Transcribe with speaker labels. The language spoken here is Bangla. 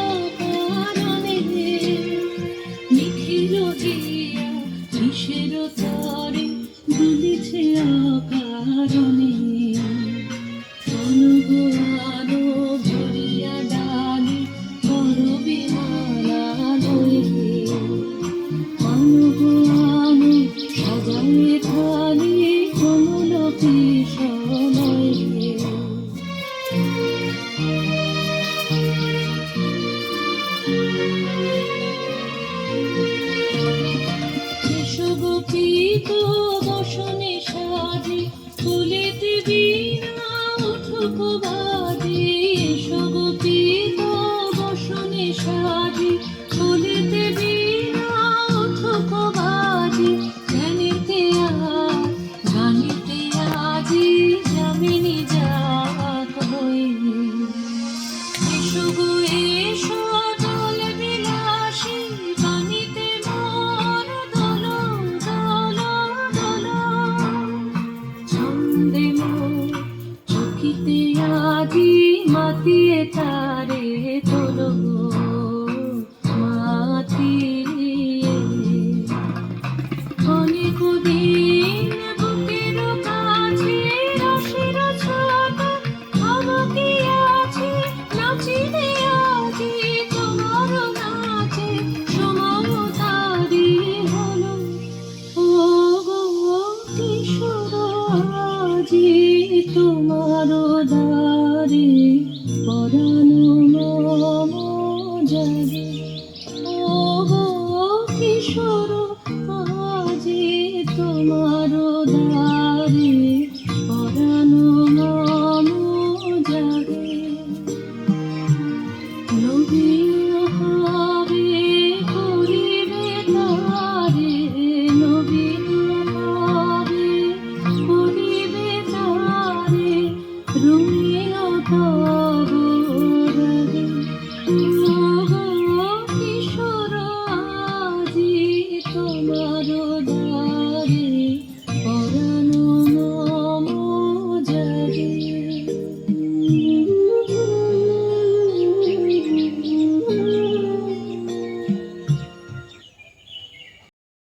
Speaker 1: অকারণে নিখিল হিয়া কিসের তরে দুলিছে অকারণে অনুগানো ভরিয়া ডালি করবি মালা লয়ে অনুগানো সাজায়ে থালি কমল কিশলয়ে গোপীত বসনে সাজে ফুলেতে বীণা উঠুক বাজে গোপীত বসনে সাজে ফুলেতে বীণা উঠুক বাজে গানেতে গানেতে আজি যামিনী যাক হয়ে এসো গো এসো দোল বিলাসী বাণীতে মোর দোল দোল দোল ছন্দে মোর চকিতে আজি মাতিয়ে তারে তোল মাতিয়ে অনেক দিন বুকের কাছে রসের ছোট আমাকে আছে নাচিতে আজি তোমার নাচে সময় তারি হলো ও গো কিশোর আজি তোমার দ্বারে পরানো মম জাগে ও গো কিশোর আজি তোমার দ্বারে পরানো মম জাগে নবীন হবে করিবে তারে নবীন হবে করিবে তারে রঙিন তব রাগে ও গো কিশোর আজি তোমার